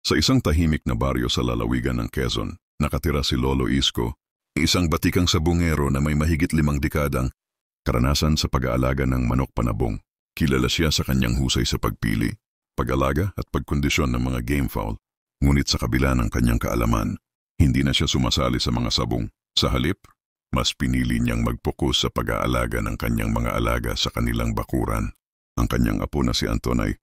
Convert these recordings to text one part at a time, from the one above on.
Sa isang tahimik na baryo sa lalawigan ng Quezon, nakatira si Lolo Isko, isang batikang sabungero na may mahigit 5 dekadang karanasan sa pag-aalaga ng manok panabong. Kilala siya sa kanyang husay sa pagpili, pag-alaga at pagkondisyon ng mga game fowl. Ngunit sa kabila ng kanyang kaalaman, hindi na siya sumasali sa mga sabong. Sa halip, mas pinili niyang mag-focus sa pag-aalaga ng kanyang mga alaga sa kanilang bakuran. Ang kanyang apo na si Anton ay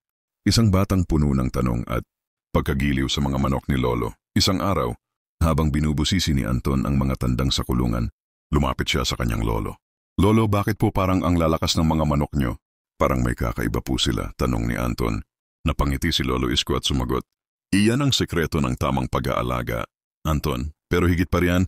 isang batang puno ng tanong at pagkagiliw sa mga manok ni Lolo. Isang araw, habang binubusisi ni Anton ang mga tandang sa kulungan, lumapit siya sa kanyang lolo. "Lolo, bakit po parang ang lalakas ng mga manok niyo?" "Parang may kakaiba po sila," tanong ni Anton. Napangiti si Lolo Isko at sumagot, "Iyan ang sekreto ng tamang pag-aalaga, Anton. Pero higit pa riyan,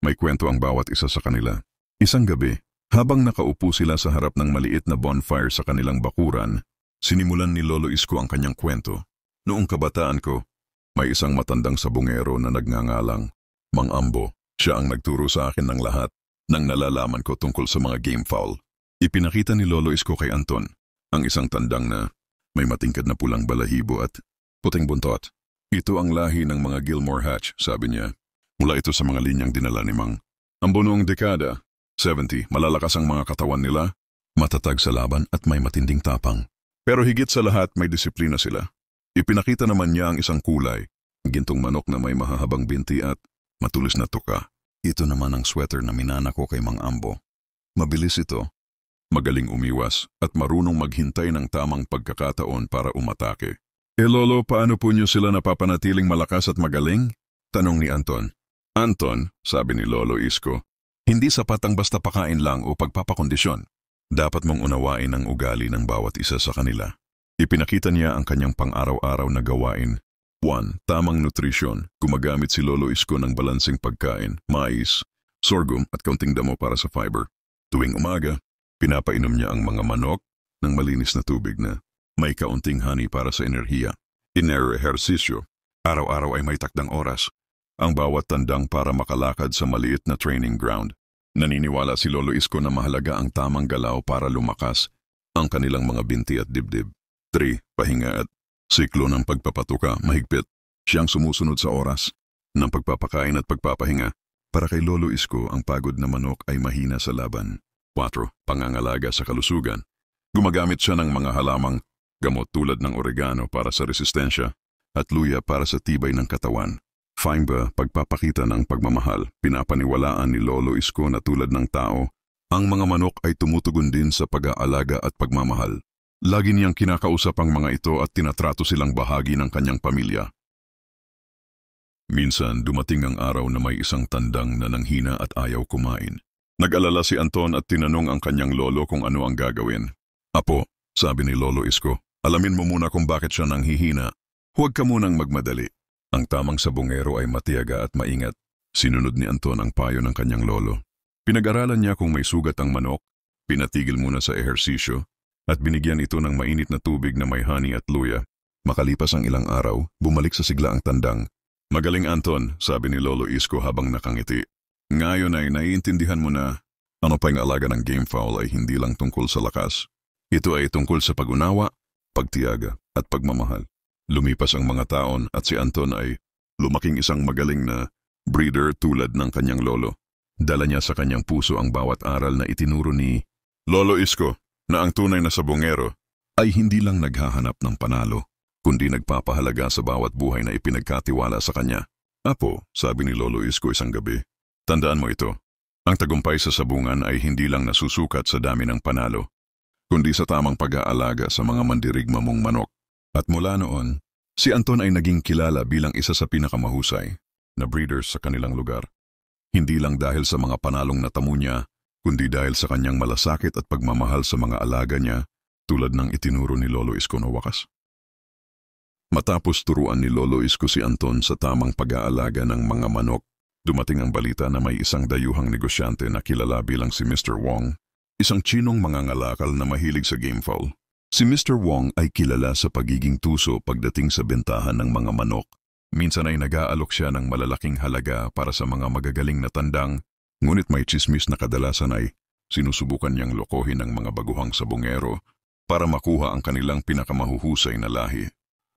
may kwento ang bawat isa sa kanila." Isang gabi, habang nakaupo sila sa harap ng maliit na bonfire sa kanilang bakuran, sinimulan ni Lolo Isko ang kanyang kwento. "Noong kabataan ko, may isang matandang sabungero na nagngangalang Mang Ambo. Siya ang nagturo sa akin ng lahat nang nalalaman ko tungkol sa mga game fowl." Ipinakita ni Lolo Isko kay Anton ang isang tandang na may matingkad na pulang balahibo at puting buntot. "Ito ang lahi ng mga Gilmore Hatch," sabi niya. "Mula ito sa mga linyang dinala ni Mang Ambo noong dekada 70, malalakas ang mga katawan nila, matatag sa laban at may matinding tapang. Pero higit sa lahat may disiplina sila." Ipinakita naman niya ang isang kulay, gintong manok na may mahahabang binti at matulis na tuka. "Ito naman ang sweater na minana ko kay Mang Ambo. Mabilis ito, magaling umiwas at marunong maghintay ng tamang pagkakataon para umatake." Lolo, paano po niyo sila napapanatiling malakas at magaling?" tanong ni Anton. "Anton," sabi ni Lolo Isko, "hindi sapat ang basta pakain lang o pagpapakondisyon. Dapat mong unawain ang ugali ng bawat isa sa kanila." Ipinakita niya ang kanyang pang-araw-araw na gawain. 1. Tamang nutrisyon. Gumagamit si Lolo Isko ng balansing pagkain, mais, sorghum at kaunting damo para sa fiber. Tuwing umaga, pinapainom niya ang mga manok ng malinis na tubig na may kaunting honey para sa enerhiya. Inehersisyo. Araw-araw ay may takdang oras ang bawat tandang para makalakad sa maliit na training ground. Naniniwala si Lolo Isko na mahalaga ang tamang galaw para lumakas ang kanilang mga binti at dibdib. 3. Pahinga at siklo ng pagpapatuka mahigpit. Siyang sumusunod sa oras ng pagpapakain at pagpapahinga. Para kay Lolo Isko, ang pagod na manok ay mahina sa laban. 4. Pangangalaga sa kalusugan. Gumagamit siya ng mga halamang gamot tulad ng oregano para sa resistensya at luya para sa tibay ng katawan. 5. Pagpapakita ng pagmamahal. Pinapaniwalaan ni Lolo Isko na tulad ng tao, ang mga manok ay tumutugon din sa pag-aalaga at pagmamahal. Lagi niyang kinakausap ang mga ito at tinatrato silang bahagi ng kanyang pamilya. Minsan dumating ang araw na may isang tandang na nanghina at ayaw kumain. Nag-alala si Anton at tinanong ang kanyang lolo kung ano ang gagawin. "Apo," sabi ni Lolo Isko, "alamin mo muna kung bakit siya nanghihina. Huwag ka munang magmadali." Ang tamang sabungero ay matiyaga at maingat. Sinunod ni Anton ang payo ng kanyang lolo. Pinag-aralan niya kung may sugat ang manok, pinatigil muna sa ehersisyo, at binigyan ito ng mainit na tubig na may honey at luya. Makalipas ang ilang araw, bumalik sa sigla ang tandang. "Magaling, Anton," sabi ni Lolo Isko habang nakangiti. "Ngayon ay naiintindihan mo na ang pang-alaga ng game fowl ay hindi lang tungkol sa lakas. Ito ay tungkol sa pag-unawa, pagtiyaga at pagmamahal." Lumipas ang mga taon at si Anton ay lumaking isang magaling na breeder tulad ng kanyang lolo. Dala niya sa kanyang puso ang bawat aral na itinuro ni Lolo Isko, na ang tunay na sabongero ay hindi lang naghahanap ng panalo, kundi nagpapahalaga sa bawat buhay na ipinagkatiwala sa kanya. "Apo," sabi ni Lolo Isko isang gabi, "tandaan mo ito. Ang tagumpay sa sabungan ay hindi lang nasusukat sa dami ng panalo, kundi sa tamang pag-aalaga sa mga mandirigma mong manok." At mula noon, si Anton ay naging kilala bilang isa sa pinakamahusay na breeders sa kanilang lugar. Hindi lang dahil sa mga panalong natamo niya, kundi dahil sa kanyang malasakit at pagmamahal sa mga alaga niya, tulad ng itinuro ni Lolo Isko na wakas. Matapos turuan ni Lolo Isko si Anton sa tamang pag-aalaga ng mga manok, dumating ang balita na may isang dayuhang negosyante na kilala bilang si Mr. Wong, isang Chinong mangangalakal na mahilig sa game fowl. Si Mr. Wong ay kilala sa pagiging tuso pagdating sa bentahan ng mga manok. Minsan ay nag-aalok siya ng malalaking halaga para sa mga magagaling na tandang, ngunit may tsismis na kadalasan ay sinusubukan niyang lokohin ng mga baguhang sabongero para makuha ang kanilang pinakamahuhusay na lahi.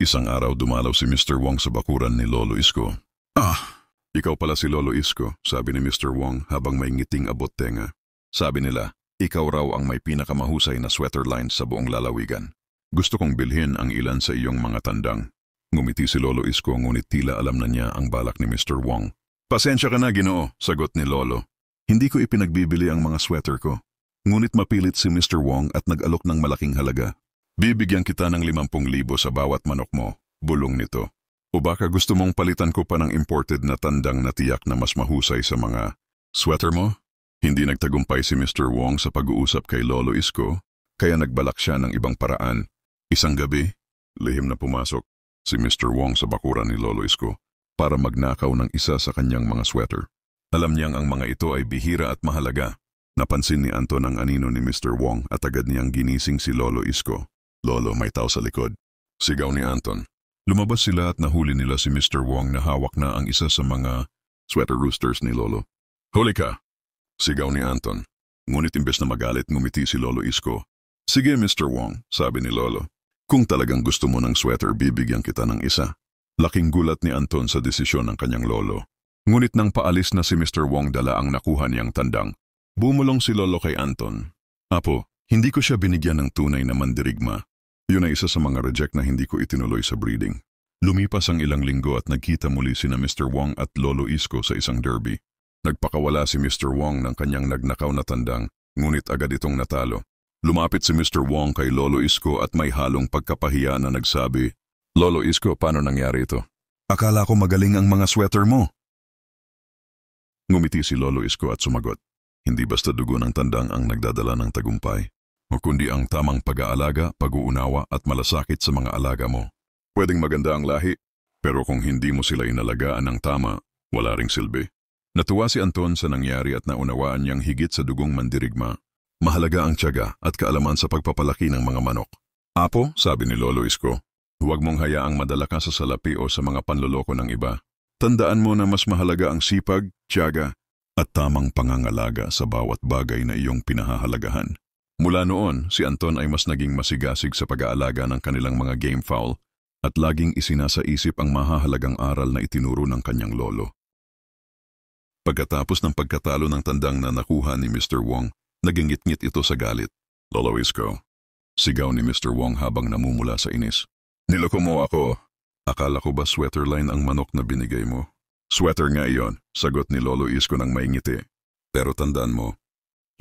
Isang araw dumalaw si Mr. Wong sa bakuran ni Lolo Isko. Ah, ikaw pala si Lolo Isko, sabi ni Mr. Wong habang may ngiting abot tenga. Sabi nila, ikaw raw ang may pinakamahusay na sweater line sa buong lalawigan. Gusto kong bilhin ang ilan sa iyong mga tandang. Ngumiti si Lolo Isko ngunit tila alam na niya ang balak ni Mr. Wong. Pasensya ka na, Ginoo, sagot ni Lolo. Hindi ko ipinagbibili ang mga sweater ko. Ngunit mapilit si Mr. Wong at nag-alok ng malaking halaga. Bibigyan kita ng 50,000 sa bawat manok mo, bulong nito. O baka gusto mong palitan ko pa ng imported na tandang na tiyak na mas mahusay sa mga sweater mo? Hindi nagtagumpay si Mr. Wong sa pag-uusap kay Lolo Isko, kaya nagbalak siya ng ibang paraan. Isang gabi, lihim na pumasok si Mr. Wong sa bakuran ni Lolo Isko para magnakaw ng isa sa kanyang mga sweater. Alam niyang ang mga ito ay bihira at mahalaga. Napansin ni Anton ang anino ni Mr. Wong at agad niyang ginising si Lolo Isko. Lolo, may tao sa likod. Sigaw ni Anton. Lumabas sila at nahuli nila si Mr. Wong na hawak na ang isa sa mga sweater roosters ni Lolo. Huli ka! Sigaw ni Anton. Ngunit imbes na magalit, ngumiti si Lolo Isko. Sige, Mr. Wong, sabi ni Lolo. Kung talagang gusto mo ng sweater, bibigyan kita ng isa. Laking gulat ni Anton sa desisyon ng kanyang lolo. Ngunit nang paalis na si Mr. Wong, dala ang nakuha niyang tandang. Bumulong si Lolo kay Anton. Apo, hindi ko siya binigyan ng tunay na mandirigma. Yun ay isa sa mga reject na hindi ko itinuloy sa breeding. Lumipas ang ilang linggo at nagkita muli sina Mr. Wong at Lolo Isko sa isang derby. Nagpakawala si Mr. Wong ng kanyang nagnakaw na tandang, ngunit agad itong natalo. Lumapit si Mr. Wong kay Lolo Isko at may halong pagkapahiya na nagsabi, Lolo Isko, paano nangyari ito? Akala ko magaling ang mga sweater mo. Ngumiti si Lolo Isko at sumagot, hindi basta dugo ng tandang ang nagdadala ng tagumpay, o kundi ang tamang pag-aalaga, pag-uunawa at malasakit sa mga alaga mo. Pwedeng maganda ang lahi, pero kung hindi mo sila inalagaan ng tama, wala ring silbi. Natuwa si Anton sa nangyari at naunawaan niyang higit sa dugong mandirigma. Mahalaga ang tiyaga at kaalaman sa pagpapalaki ng mga manok. Apo, sabi ni Lolo Isko, huwag mong hayaang madala ka sa salapi o sa mga panloloko ng iba. Tandaan mo na mas mahalaga ang sipag, tiyaga, at tamang pangangalaga sa bawat bagay na iyong pinahahalagahan. Mula noon, si Anton ay mas naging masigasig sa pag-aalaga ng kanilang mga game fowl at laging isinasaisip ang mahahalagang aral na itinuro ng kanyang lolo. Pagkatapos ng pagkatalo ng tandang na nakuha ni Mr. Wong, nagingit-ngit ito sa galit. Lolo Isko, sigaw ni Mr. Wong habang namumula sa inis. Niloko mo ako. Akala ko ba sweater line ang manok na binigay mo? Sweater nga iyon, sagot ni Lolo Isko ng may ngiti. Pero tandaan mo,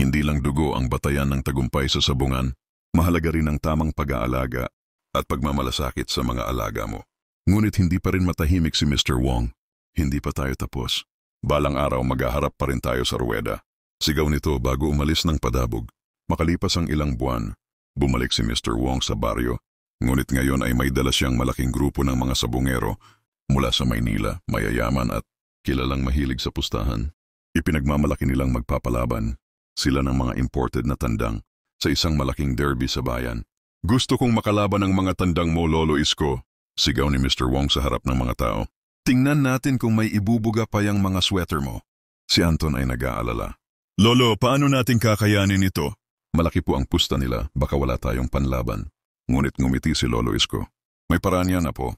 hindi lang dugo ang batayan ng tagumpay sa sabungan, mahalaga rin ang tamang pag-aalaga at pagmamalasakit sa mga alaga mo. Ngunit hindi pa rin matahimik si Mr. Wong. Hindi pa tayo tapos. Balang araw maghaharap pa rin tayo sa ruweda. Sigaw nito bago umalis ng padabog. Makalipas ang ilang buwan, bumalik si Mr. Wong sa baryo. Ngunit ngayon ay may dala siyang malaking grupo ng mga sabungero mula sa Maynila, mayayaman at kilalang mahilig sa pustahan. Ipinagmamalaki nilang magpapalaban sila ng mga imported na tandang sa isang malaking derby sa bayan. Gusto kong makalaban ang mga tandang mo, Lolo Isko, sigaw ni Mr. Wong sa harap ng mga tao. Tingnan natin kung may ibubuga pa yung mga sweater mo. Si Anton ay nag-aalala. Lolo, paano natin kakayanin ito? Malaki po ang pusta nila, baka wala tayong panlaban. Ngunit ngumiti si Lolo Isko. May paraan yan, Apo.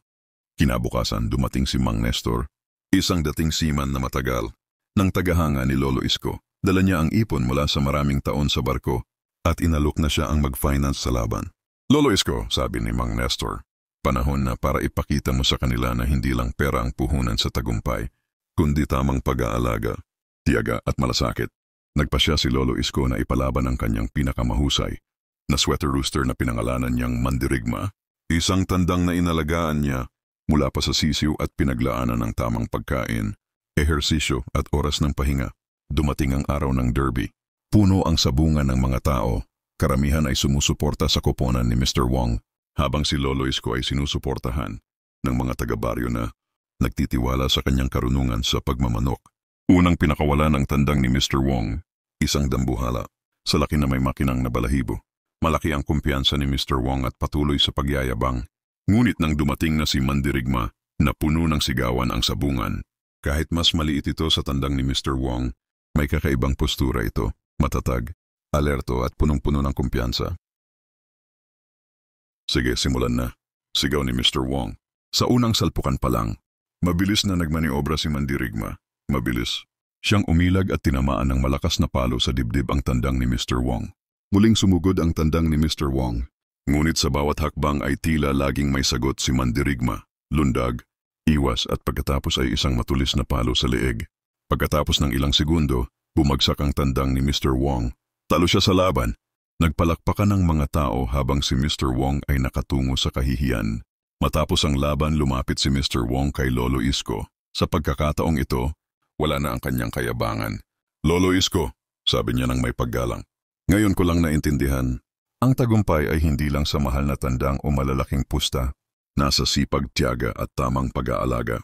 Kinabukasan dumating si Mang Nestor, isang dating seaman na matagal, ng tagahanga ni Lolo Isko. Dala niya ang ipon mula sa maraming taon sa barko at inalok na siya ang mag-finance sa laban. Lolo Isko, sabi ni Mang Nestor, panahon na para ipakita mo sa kanila na hindi lang pera ang puhunan sa tagumpay, kundi tamang pag-aalaga, tiyaga at malasakit. Nagpasya si Lolo Isko na ipalaban ang kanyang pinakamahusay na sweater rooster na pinangalanan niyang Mandirigma, isang tandang na inalagaan niya mula pa sa sisiw at pinaglaanan ng tamang pagkain, ehersisyo at oras ng pahinga. Dumating ang araw ng derby. Puno ang sabungan ng mga tao. Karamihan ay sumusuporta sa koponan ni Mr. Wong, habang si Lolo Isko ay sinusuportahan ng mga taga-baryo na nagtitiwala sa kanyang karunungan sa pagmamanok. Unang pinakawala ng tandang ni Mr. Wong, isang dambuhala, sa laki na may makinang na balahibo. Malaki ang kumpiyansa ni Mr. Wong at patuloy sa pagyayabang. Ngunit nang dumating na si Mandirigma, na puno ng sigawan ang sabungan, kahit mas maliit ito sa tandang ni Mr. Wong, may kakaibang postura ito, matatag, alerto at punong-puno ng kumpiyansa. Sige, simulan na. Sigaw ni Mr. Wong. Sa unang salpukan pa lang, mabilis na nagmaniobra si Mandirigma. Mabilis. Siyang umilag at tinamaan ng malakas na palo sa dibdib ang tandang ni Mr. Wong. Muling sumugod ang tandang ni Mr. Wong. Ngunit sa bawat hakbang ay tila laging may sagot si Mandirigma. Lundag, iwas at pagkatapos ay isang matulis na palo sa leeg. Pagkatapos ng ilang segundo, bumagsak ang tandang ni Mr. Wong. Talo siya sa laban. Nagpalakpakan ng mga tao habang si Mr. Wong ay nakatungo sa kahihiyan. Matapos ang laban, lumapit si Mr. Wong kay Lolo Isko. Sa pagkakataong ito, wala na ang kanyang kayabangan. Lolo Isko, sabi niya ng may paggalang. Ngayon ko lang naintindihan, ang tagumpay ay hindi lang sa mahal na tandang o malalaking pusta, nasa sipag, tiyaga at tamang pag-aalaga.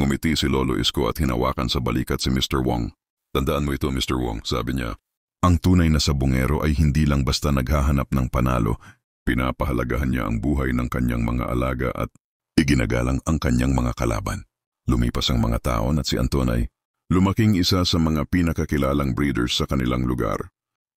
Ngumiti si Lolo Isko at hinawakan sa balikat si Mr. Wong. Tandaan mo ito, Mr. Wong, sabi niya. Ang tunay na sabungero ay hindi lang basta naghahanap ng panalo, pinapahalagahan niya ang buhay ng kanyang mga alaga at iginagalang ang kanyang mga kalaban. Lumipas ang mga taon at si Anton ay lumaking isa sa mga pinakakilalang breeders sa kanilang lugar.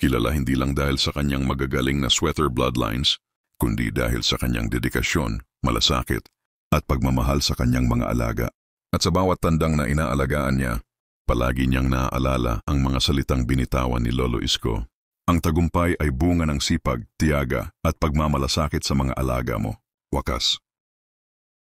Kilala hindi lang dahil sa kanyang magagaling na sweater bloodlines, kundi dahil sa kanyang dedikasyon, malasakit, at pagmamahal sa kanyang mga alaga. At sa bawat tandang na inaalagaan niya, palagi niyang naaalala ang mga salitang binitawan ni Lolo Isko. Ang tagumpay ay bunga ng sipag, tiyaga at pagmamalasakit sa mga alaga mo. Wakas.